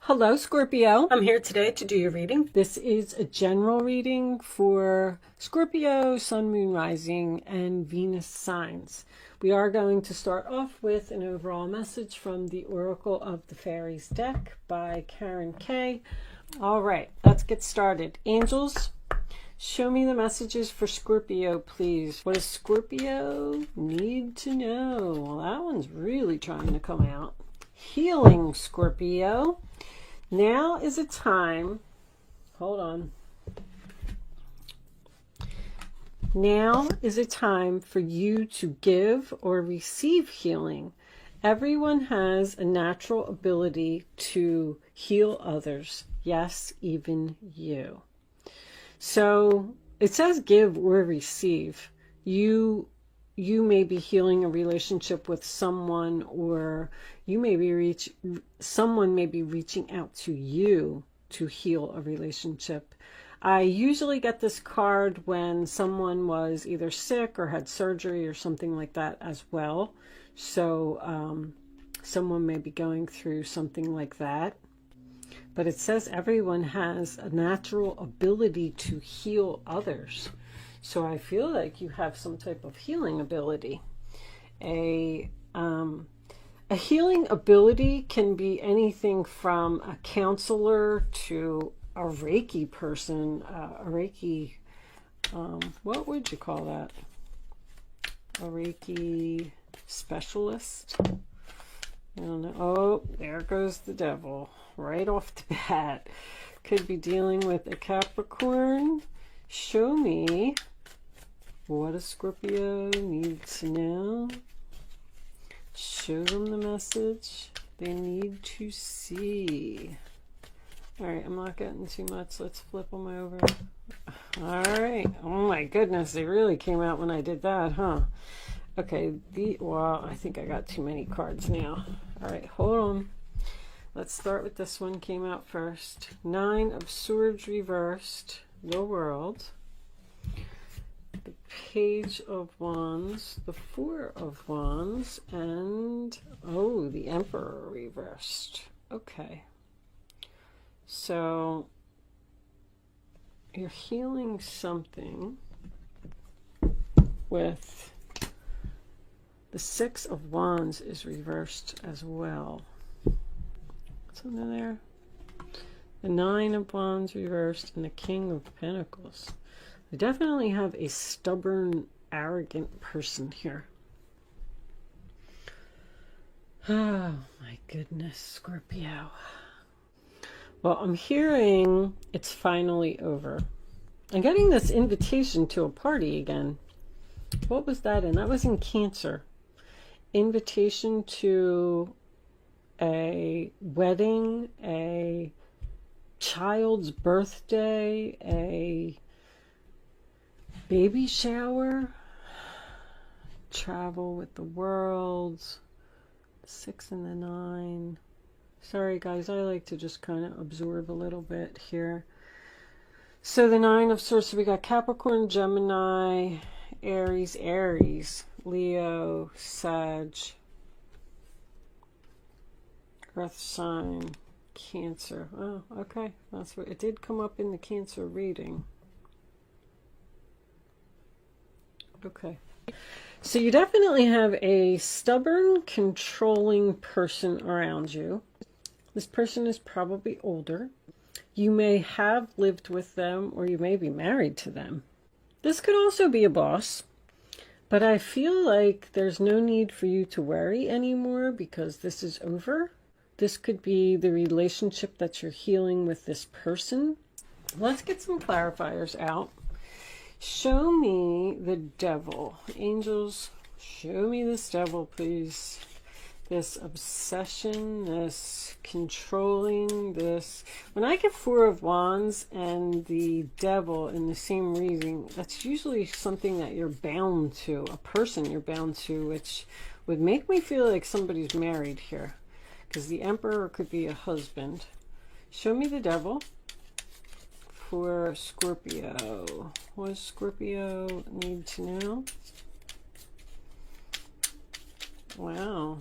Hello, Scorpio. I'm here today to do your reading. This is a general reading for Scorpio, Sun, Moon, Rising, and Venus signs. We are going to start off with an overall message from the Oracle of the Fairies deck by Karen K. All right, let's get started. Angels, show me the messages for Scorpio, please. What does Scorpio need to know? Well, that one's really trying to come out. Healing, Scorpio. Now is a time, hold on. Now is a time for you to give or receive healing. Everyone has a natural ability to heal others. Yes, even you. So it says give or receive. You may be healing a relationship with someone, or someone may be reaching out to you to heal a relationship. I usually get this card when someone was either sick or had surgery or something like that as well. So someone may be going through something like that. But it says everyone has a natural ability to heal others. So I feel like you have some type of healing ability. A healing ability can be anything from a counselor to a Reiki person, what would you call that? A Reiki specialist? I don't know. Oh, there goes the devil right off the bat. Could be dealing with a Capricorn. Show me what a Scorpio needs to know. Show them the message they need to see. All right, I'm not getting too much. Let's flip them over. All right. Oh my goodness, they really came out when I did that, huh? Okay, well, I think I got too many cards now. All right, hold on. Let's start with this one. Came out first. 9 of Swords reversed. The World. The Page of Wands. The 4 of Wands. And, oh, the Emperor reversed. Okay. So, you're healing something with the 6 of Wands is reversed as well. Something there. The 9 of Wands reversed and the King of Pentacles. I definitely have a stubborn, arrogant person here. Oh my goodness, Scorpio. Well, I'm hearing it's finally over. I'm getting this invitation to a party again. What was that in? That was in Cancer. Invitation to a wedding, a child's birthday, a baby shower, travel with the world, 6 and the 9. Sorry guys, I like to just kind of absorb a little bit here. So the 9 of Swords, so we got Capricorn, Gemini, Aries, Leo, Sag, Earth sign, Cancer. Oh, okay. That's what it did come up in the Cancer reading. Okay. So you definitely have a stubborn, controlling person around you. This person is probably older. You may have lived with them, or you may be married to them. This could also be a boss. But I feel like there's no need for you to worry anymore because this is over. This could be the relationship that you're healing with this person. Let's get some clarifiers out. Show me the devil. Angels, show me this devil, please. This obsession, this controlling, this... When I get 4 of Wands and the devil in the same reading, that's usually something that you're bound to, a person you're bound to, which would make me feel like somebody's married here. Because the Emperor could be a husband. Show me the devil for Scorpio. What does Scorpio need to know? Wow.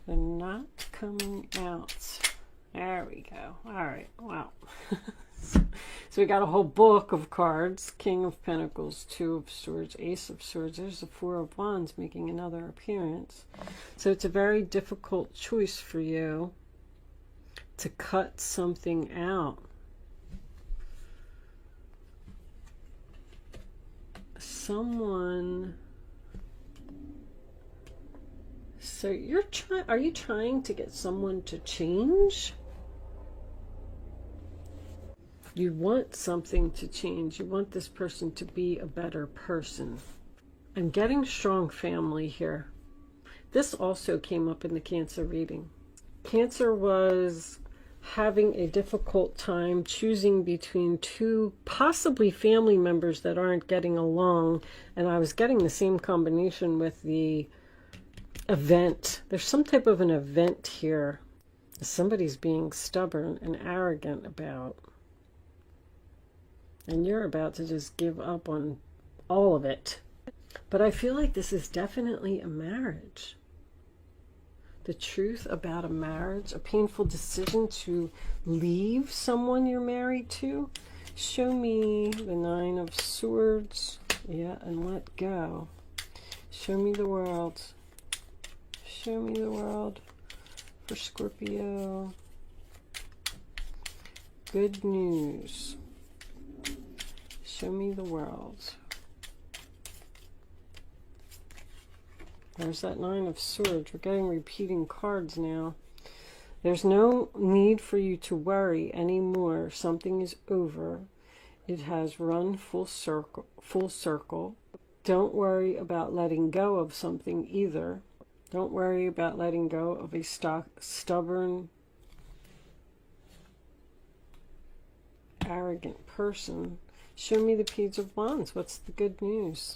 They're not coming out. There we go. All right. Wow. So we got a whole book of cards. King of Pentacles, Two of Swords, Ace of Swords. There's the Four of Wands making another appearance. So it's a very difficult choice for you to cut something out. Someone... So are you trying to get someone to change? You want something to change. You want this person to be a better person. I'm getting strong family here. This also came up in the Cancer reading. Cancer was having a difficult time choosing between two possibly family members that aren't getting along. And I was getting the same combination with the event. There's some type of an event here somebody's being stubborn and arrogant about. And you're about to just give up on all of it. But I feel like this is definitely a marriage. The truth about a marriage, a painful decision to leave someone you're married to. Show me the Nine of Swords. Yeah, and let go. Show me the world. Show me the world for Scorpio. Good news. Show me the world. There's that Nine of Swords. We're getting repeating cards now. There's no need for you to worry anymore. Something is over. It has run full circle. Full circle. Don't worry about letting go of something either. Don't worry about letting go of a stubborn, arrogant person. Show me the Page of Wands. What's the good news?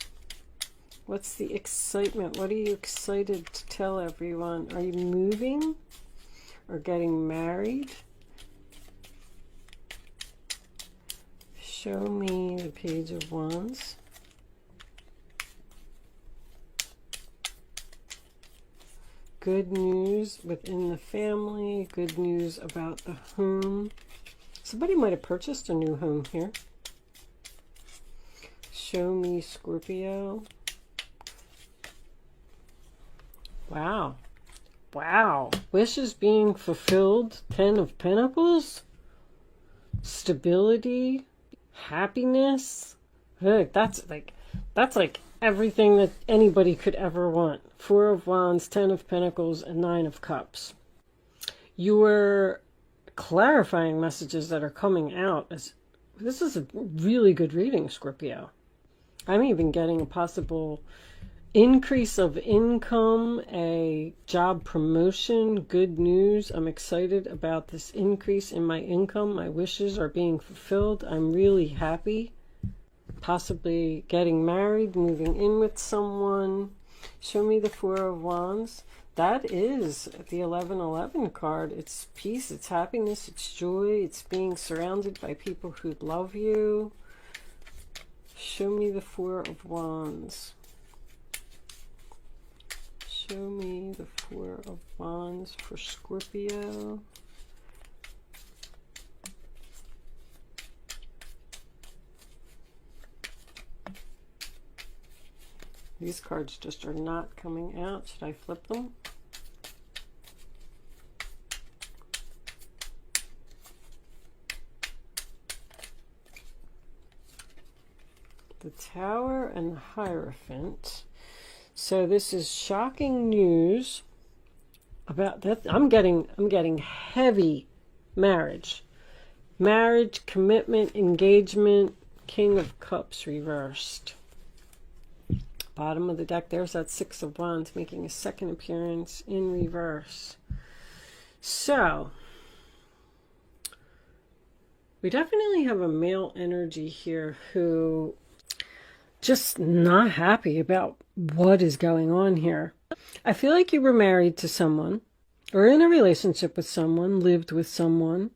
What's the excitement? What are you excited to tell everyone? Are you moving or getting married? Show me the Page of Wands. Good news within the family. Good news about the home. Somebody might have purchased a new home here. Show me Scorpio. Wow. Wow. Wishes being fulfilled. 10 of Pentacles. Stability. Happiness. Look, that's like everything that anybody could ever want. 4 of Wands, 10 of Pentacles, and 9 of Cups. Your clarifying messages that are coming out. This is a really good reading, Scorpio. I'm even getting a possible increase of income, a job promotion, good news. I'm excited about this increase in my income. My wishes are being fulfilled. I'm really happy. Possibly getting married, moving in with someone. Show me the 4 of Wands. That is the 1111 card. It's peace, it's happiness, it's joy. It's being surrounded by people who love you. Show me the 4 of Wands. Show me the 4 of Wands for Scorpio. These cards just are not coming out. Should I flip them? The Tower and the Hierophant. So this is shocking news about that. I'm getting heavy marriage. Marriage, commitment, engagement, King of Cups reversed. Bottom of the deck, there's that 6 of Wands making a second appearance in reverse. So, we definitely have a male energy here who just not happy about what is going on here. I feel like you were married to someone or in a relationship with someone, lived with someone,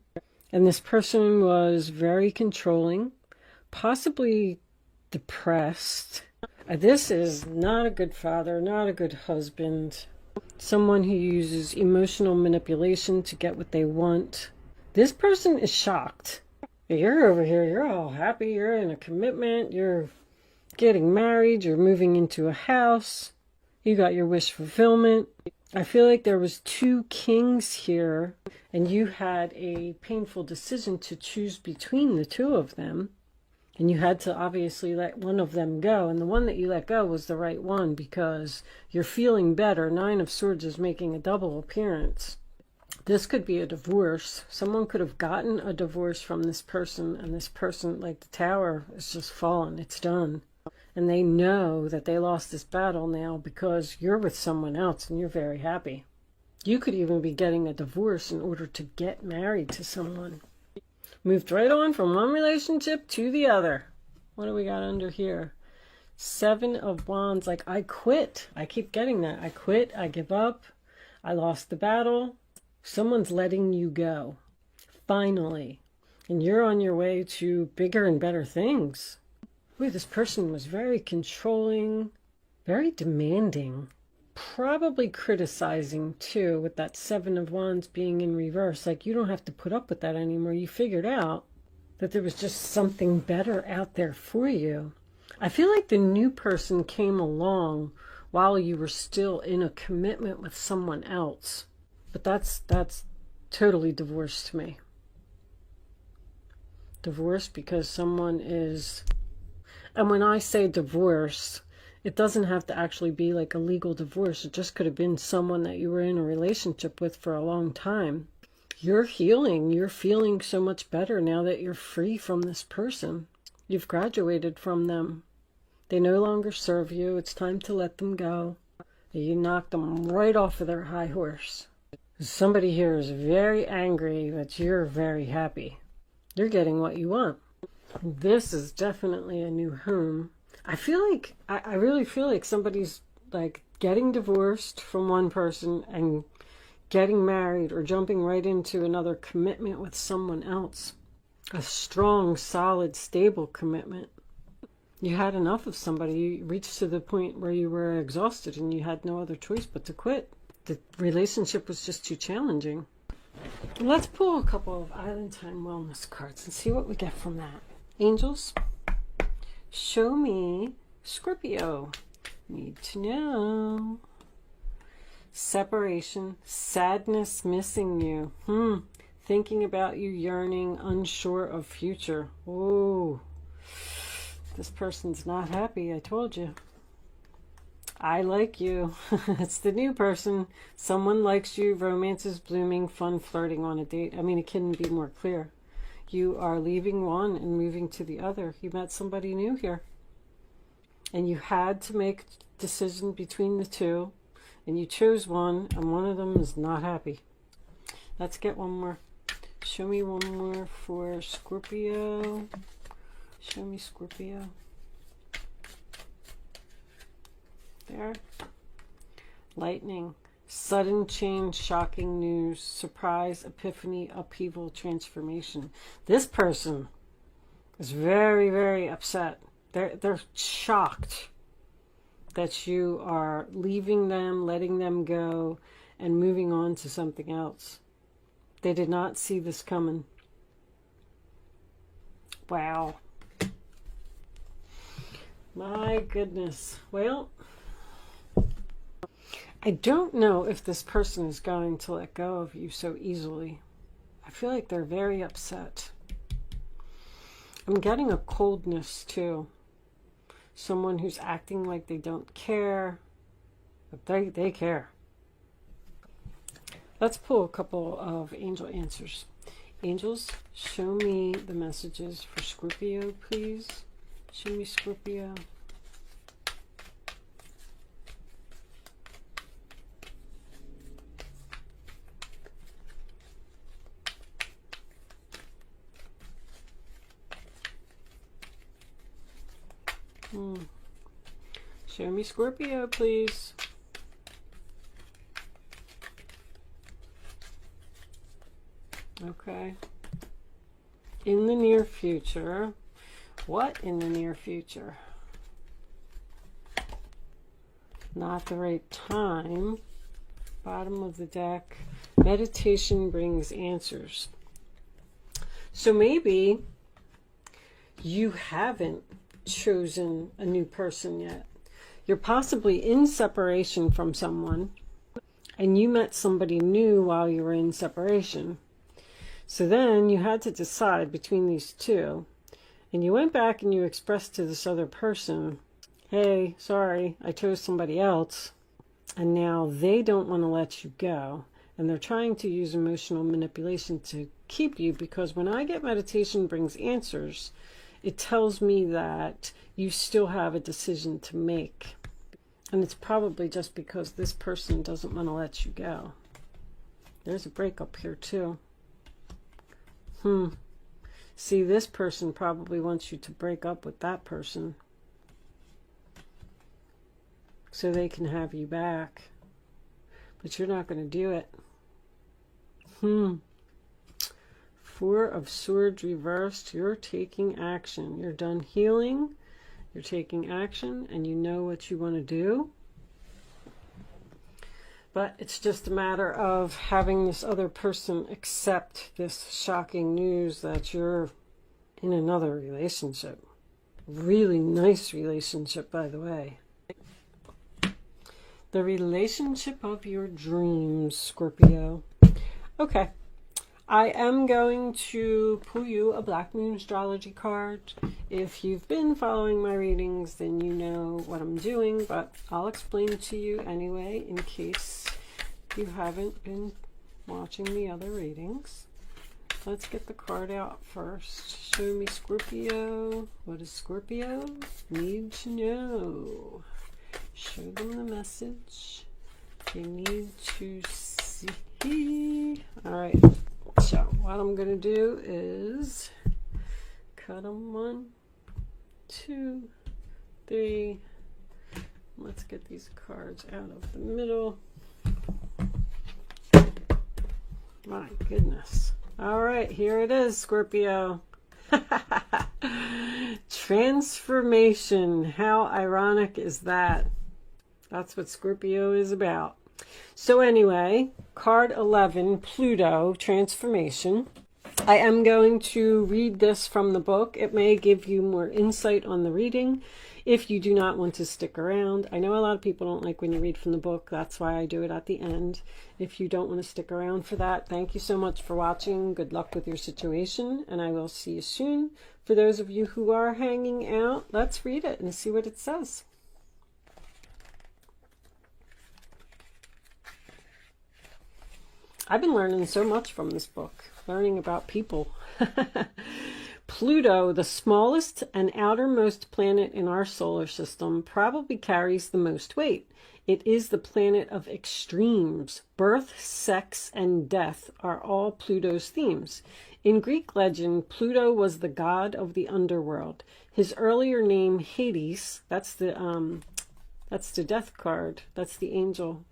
and this person was very controlling, possibly depressed. This is not a good father, not a good husband, someone who uses emotional manipulation to get what they want. This person is shocked. You're over here, you're all happy, you're in a commitment, you're getting married, you're moving into a house, you got your wish fulfillment. I feel like there was two kings here, and you had a painful decision to choose between the two of them. And you had to obviously let one of them go. And the one that you let go was the right one because you're feeling better. Nine of Swords is making a double appearance. This could be a divorce. Someone could have gotten a divorce from this person, and this person, like the Tower, is just fallen. It's done. And they know that they lost this battle now because you're with someone else and you're very happy. You could even be getting a divorce in order to get married to someone. Moved right on from one relationship to the other. What do we got under here? Seven of Wands, like I quit. I keep getting that. I quit. I give up. I lost the battle. Someone's letting you go. Finally. And you're on your way to bigger and better things. Ooh, this person was very controlling, very demanding. Probably criticizing too, with that Seven of Wands being in reverse. Like, you don't have to put up with that anymore. You figured out that there was just something better out there for you. I feel like the new person came along while you were still in a commitment with someone else. But that's totally divorce to me. Divorce because someone is... And when I say divorce, it doesn't have to actually be like a legal divorce. It just could have been someone that you were in a relationship with for a long time. You're healing. You're feeling so much better now that you're free from this person. You've graduated from them. They no longer serve you. It's time to let them go. You knocked them right off of their high horse. Somebody here is very angry, but you're very happy. You're getting what you want. This is definitely a new home. I feel like, I really feel like somebody's like getting divorced from one person and getting married or jumping right into another commitment with someone else. A strong, solid, stable commitment. You had enough of somebody. You reached to the point where you were exhausted and you had no other choice but to quit. The relationship was just too challenging. Let's pull a couple of Island Time Wellness cards and see what we get from that. Angels, show me Scorpio. Need to know. Separation, sadness, missing you. Thinking about you, yearning, unsure of future. Oh, this person's not happy, I told you. I like you. It's the new person. Someone likes you, romance is blooming, fun flirting on a date. I mean, it couldn't be more clear. You are leaving one and moving to the other. You met somebody new here. And you had to make a decision between the two. And you chose one, and one of them is not happy. Let's get one more. Show me one more for Scorpio. Show me Scorpio. There. Lightning. Sudden change, shocking news, surprise, epiphany, upheaval, transformation. This person is very, very upset. They're shocked that you are leaving them, letting them go, and moving on to something else. They did not see this coming. Wow. My goodness. Well, I don't know if this person is going to let go of you so easily. I feel like they're very upset. I'm getting a coldness too. Someone who's acting like they don't care, but they care. Let's pull a couple of angel answers. Angels, show me the messages for Scorpio, please. Show me Scorpio. Show me Scorpio, please. Okay. In the near future. What in the near future? Not the right time. Bottom of the deck. Meditation brings answers. So maybe you haven't chosen a new person yet. You're possibly in separation from someone, and you met somebody new while you were in separation. So then you had to decide between these two, and you went back and you expressed to this other person, hey, sorry, I chose somebody else, and now they don't want to let you go, and they're trying to use emotional manipulation to keep you, because when I get meditation brings answers, it tells me that you still have a decision to make. And it's probably just because this person doesn't want to let you go. There's a breakup here too. See, this person probably wants you to break up with that person so they can have you back. But you're not going to do it. Four of Swords reversed. You're taking action. You're done healing. You're taking action, and you know what you want to do. But it's just a matter of having this other person accept this shocking news that you're in another relationship. Really nice relationship, by the way. The relationship of your dreams, Scorpio. Okay. I am going to pull you a Black Moon astrology card. If you've been following my readings, then you know what I'm doing, but I'll explain it to you anyway in case you haven't been watching the other readings. Let's get the card out first. Show me, Scorpio. What does Scorpio need to know? Show them the message they need to see. All right. So what I'm going to do is cut them 1, 2, 3. Let's get these cards out of the middle. My goodness. All right, here it is, Scorpio. Transformation. How ironic is that? That's what Scorpio is about. So anyway, card 11, Pluto, transformation. I am going to read this from the book. It may give you more insight on the reading if you do not want to stick around. I know a lot of people don't like when you read from the book. That's why I do it at the end. If you don't want to stick around for that, thank you so much for watching. Good luck with your situation, and I will see you soon. For those of you who are hanging out, let's read it and see what it says. I've been learning so much from this book, learning about people. Pluto, the smallest and outermost planet in our solar system, probably carries the most weight. It is the planet of extremes. Birth, sex, and death are all Pluto's themes. In Greek legend, Pluto was the god of the underworld. His earlier name, Hades, that's the death card. That's the angel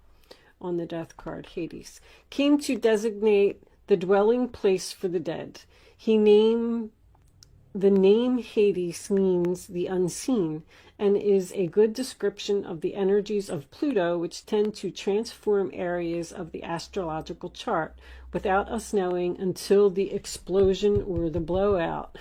on the death card, Hades, came to designate the dwelling place for the dead. The name Hades means the unseen and is a good description of the energies of Pluto, which tend to transform areas of the astrological chart without us knowing until the explosion or the blowout.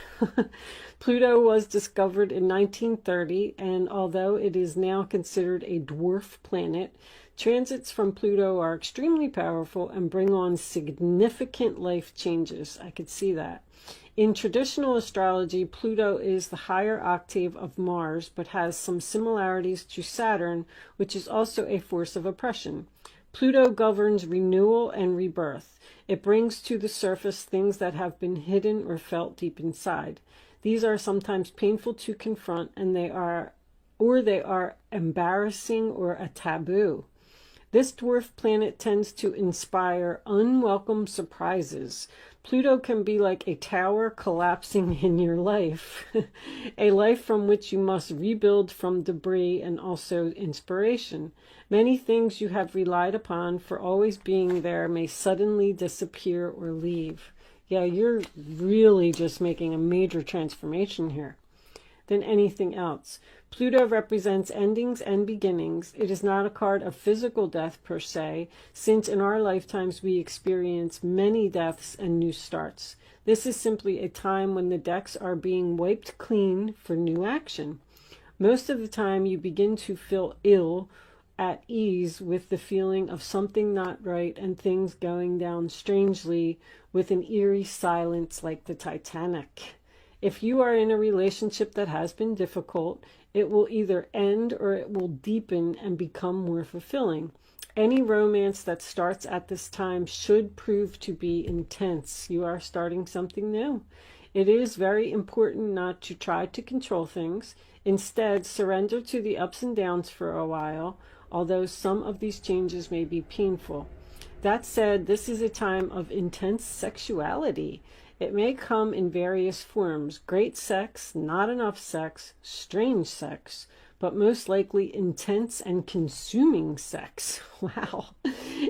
Pluto was discovered in 1930, and although it is now considered a dwarf planet, transits from Pluto are extremely powerful and bring on significant life changes. I could see that. In traditional astrology, Pluto is the higher octave of Mars, but has some similarities to Saturn, which is also a force of oppression. Pluto governs renewal and rebirth. It brings to the surface things that have been hidden or felt deep inside. These are sometimes painful to confront, and they are embarrassing or a taboo. This dwarf planet tends to inspire unwelcome surprises. Pluto can be like a tower collapsing in your life, a life from which you must rebuild from debris and also inspiration. Many things you have relied upon for always being there may suddenly disappear or leave. Yeah, you're really just making a major transformation here. than anything else. Pluto represents endings and beginnings. It is not a card of physical death per se, since in our lifetimes we experience many deaths and new starts. This is simply a time when the decks are being wiped clean for new action. Most of the time you begin to feel ill, at ease with the feeling of something not right and things going down strangely with an eerie silence like the Titanic. If you are in a relationship that has been difficult, it will either end or it will deepen and become more fulfilling. Any romance that starts at this time should prove to be intense. You are starting something new. It is very important not to try to control things. Instead, surrender to the ups and downs for a while, although some of these changes may be painful. That said, this is a time of intense sexuality. It may come in various forms: great sex, not enough sex, strange sex, but most likely intense and consuming sex. Wow.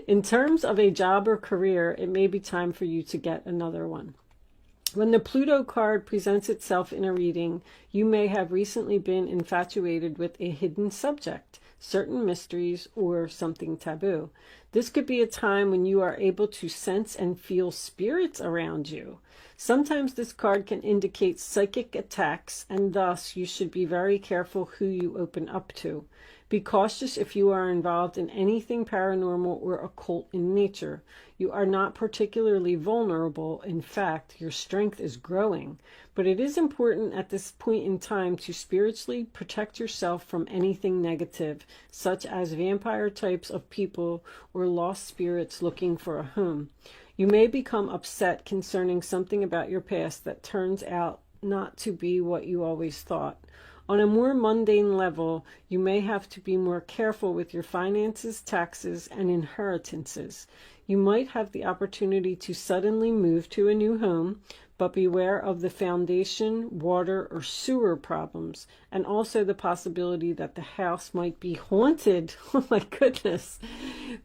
In terms of a job or career, it may be time for you to get another one. When the Pluto card presents itself in a reading, you may have recently been infatuated with a hidden subject, certain mysteries, or something taboo. This could be a time when you are able to sense and feel spirits around you. Sometimes this card can indicate psychic attacks, and thus you should be very careful who you open up to. Be cautious if you are involved in anything paranormal or occult in nature. You are not particularly vulnerable. In fact, your strength is growing. But it is important at this point in time to spiritually protect yourself from anything negative, such as vampire types of people or lost spirits looking for a home. You may become upset concerning something about your past that turns out not to be what you always thought. On a more mundane level, you may have to be more careful with your finances, taxes, and inheritances. You might have the opportunity to suddenly move to a new home, but beware of the foundation, water, or sewer problems, and also the possibility that the house might be haunted. Oh my goodness.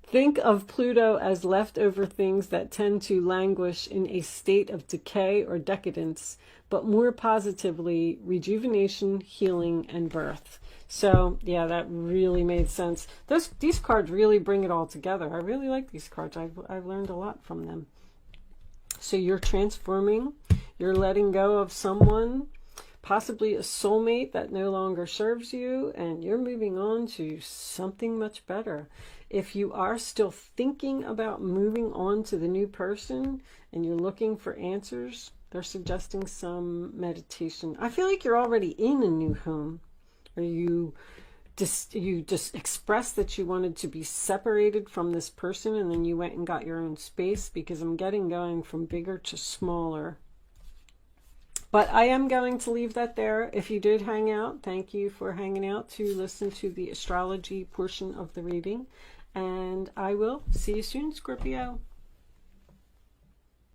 Think of Pluto as leftover things that tend to languish in a state of decay or decadence, but more positively, rejuvenation, healing, and birth. So, yeah, that really made sense. These cards really bring it all together. I really like these cards. I've learned a lot from them. So you're transforming, you're letting go of someone, possibly a soulmate that no longer serves you, and you're moving on to something much better. If you are still thinking about moving on to the new person and you're looking for answers, they're suggesting some meditation. I feel like you're already in a new home, or you just expressed that you wanted to be separated from this person, and then you went and got your own space, because I'm getting going from bigger to smaller. But I am going to leave that there. If you did hang out, thank you for hanging out to listen to the astrology portion of the reading. And I will see you soon, Scorpio.